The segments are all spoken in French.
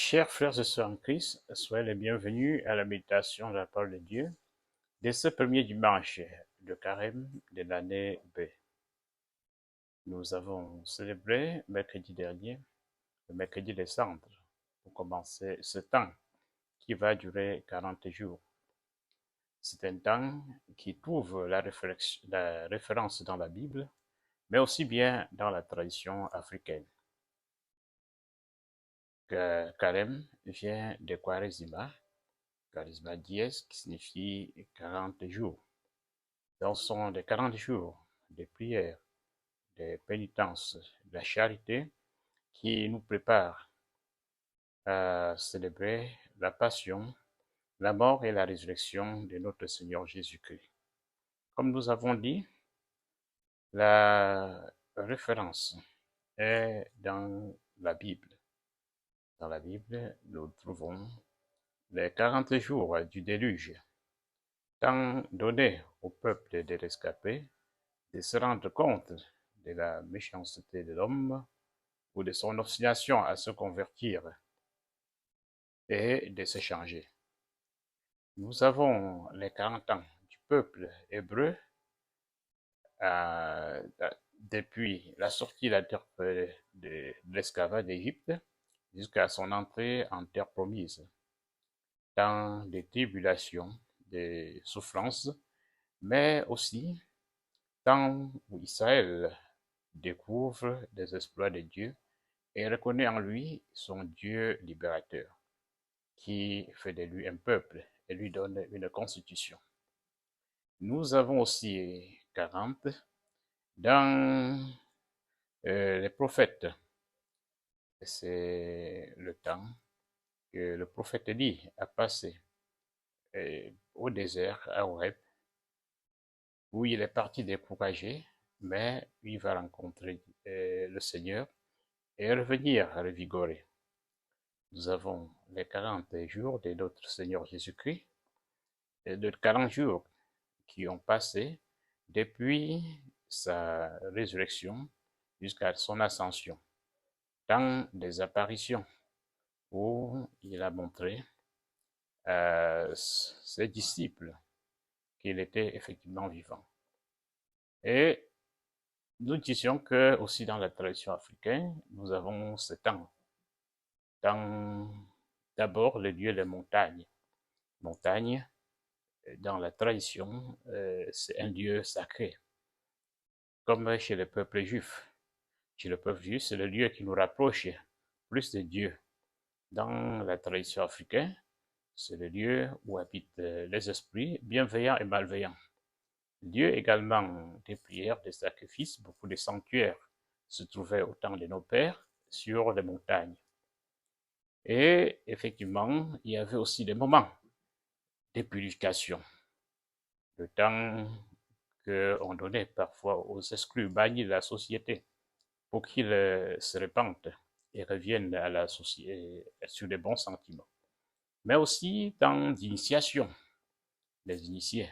Chers frères et sœurs en Christ, soyez les bienvenus à la méditation de la parole de Dieu de ce premier dimanche de carême de l'année B. Nous avons célébré mercredi dernier, le mercredi des cendres, pour commencer ce temps qui va durer 40 jours. C'est un temps qui trouve la référence dans la Bible, mais aussi bien dans la tradition africaine. Carême vient de Quaresima, Quaresima dies, qui signifie 40 jours. Donc, ce sont des 40 jours de prière, de pénitence, de la charité qui nous préparent à célébrer la passion, la mort et la résurrection de notre Seigneur Jésus-Christ. Comme nous avons dit, la référence est dans la Bible. Dans la Bible, nous trouvons les 40 jours du déluge, temps donné au peuple de rescapés de se rendre compte de la méchanceté de l'homme ou de son obstination à se convertir et de se changer. Nous avons les 40 ans du peuple hébreu depuis la sortie de l'esclavage d'Égypte jusqu'à son entrée en terre promise, dans des tribulations, des souffrances, mais aussi temps où Israël découvre des exploits de Dieu et reconnaît en lui son Dieu libérateur, qui fait de lui un peuple et lui donne une constitution. Nous avons aussi 40 dans les prophètes. C'est le temps que le prophète Élie a passé au désert, à Horeb, où il est parti découragé, mais il va rencontrer le Seigneur et revenir revigoré. Nous avons les 40 jours de notre Seigneur Jésus-Christ, et de 40 jours qui ont passé depuis sa résurrection jusqu'à son ascension, dans des apparitions où il a montré à ses disciples qu'il était effectivement vivant. Et nous disions que aussi dans la tradition africaine, nous avons ce temps. D'abord le lieu des montagnes. Montagne, dans la tradition, c'est un lieu sacré, comme chez le peuple juif. Chez le peuple juif, c'est le lieu qui nous rapproche plus de Dieu. Dans la tradition africaine, c'est le lieu où habitent les esprits bienveillants et malveillants. Lieu également des prières, des sacrifices, beaucoup de sanctuaires se trouvaient au temps de nos pères sur les montagnes. Et effectivement, il y avait aussi des moments de purification. Le temps qu'on donnait parfois aux exclus bannis de la société pour qu'ils se répandent et reviennent à la société sur des bons sentiments. Mais aussi temps d'initiation. Les initiés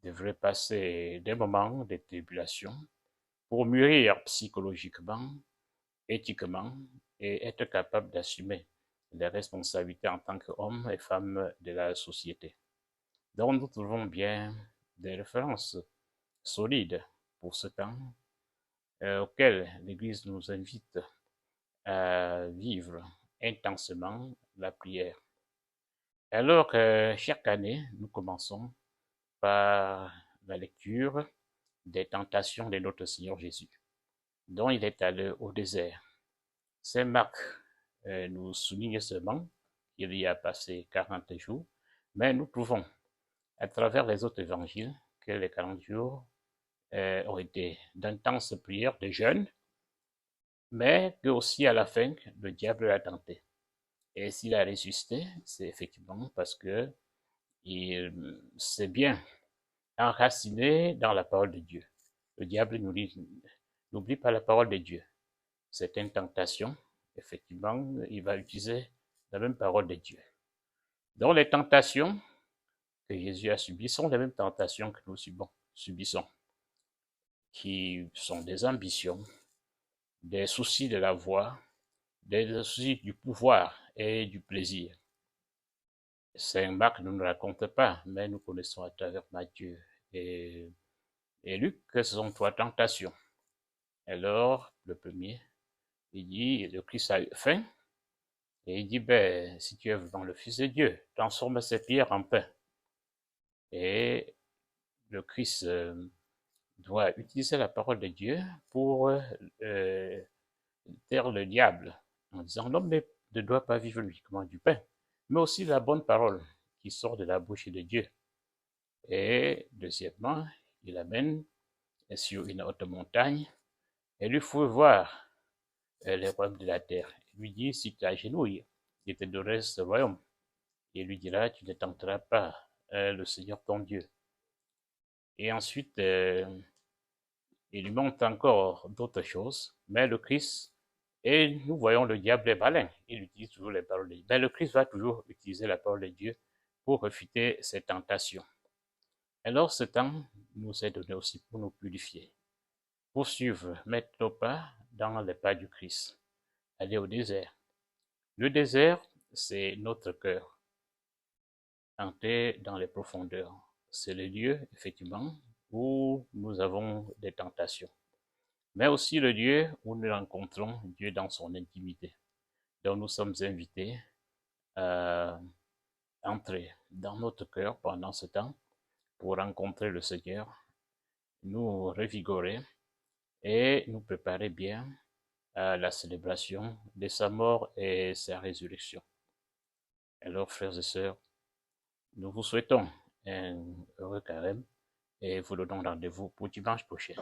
devraient passer des moments de tribulation pour mûrir psychologiquement, éthiquement et être capable d'assumer les responsabilités en tant qu'hommes et femmes de la société. Donc nous trouvons bien des références solides pour ce temps auquel l'Église nous invite à vivre intensément la prière. Alors que chaque année, nous commençons par la lecture des tentations de notre Seigneur Jésus, dont il est allé au désert. Saint Marc nous souligne seulement qu'il y a passé 40 jours, mais nous trouvons à travers les autres évangiles que les 40 jours ont été d'intenses prières, de jeûne, mais que aussi à la fin, le diable l'a tenté. Et s'il a résisté, c'est effectivement parce que il s'est bien enraciné dans la parole de Dieu. Le diable nous dit, n'oublie pas la parole de Dieu. C'est une tentation, effectivement, il va utiliser la même parole de Dieu. Donc les tentations que Jésus a subies sont les mêmes tentations que nous subissons, qui sont des ambitions, des soucis de la voix, des soucis du pouvoir et du plaisir. Saint Marc ne nous raconte pas, mais nous connaissons à travers Matthieu et Luc que ce sont trois tentations. Alors, le premier, il dit, le Christ a eu faim, et il dit, ben, si tu es vraiment le Fils de Dieu, transforme ces pierres en pain. Et le Christ doit utiliser la parole de Dieu pour taire le diable, en disant, l'homme ne doit pas vivre uniquement du pain, mais aussi la bonne parole qui sort de la bouche de Dieu. Et deuxièmement, il amène sur une haute montagne et lui faut voir les royaumes de la terre. Il lui dit, si tu agenouilles, il te donnerai ce royaume. Et il lui dira, tu ne tenteras pas le Seigneur ton Dieu. Et ensuite, il lui montre encore d'autres choses, mais le Christ, et nous voyons le diable est malin, il utilise toujours les paroles de Dieu. Mais le Christ va toujours utiliser la parole de Dieu pour refuter ses tentations. Alors ce temps nous est donné aussi pour nous purifier, pour suivre, mettre nos pas dans les pas du Christ, aller au désert. Le désert, c'est notre cœur, entrer dans les profondeurs. C'est le lieu, effectivement, où nous avons des tentations, mais aussi le lieu où nous rencontrons Dieu dans son intimité. Donc nous sommes invités à entrer dans notre cœur pendant ce temps pour rencontrer le Seigneur, nous revigorer et nous préparer bien à la célébration de sa mort et sa résurrection. Alors, frères et sœurs, nous vous souhaitons un heureux carême et vous donnons rendez-vous pour dimanche prochain.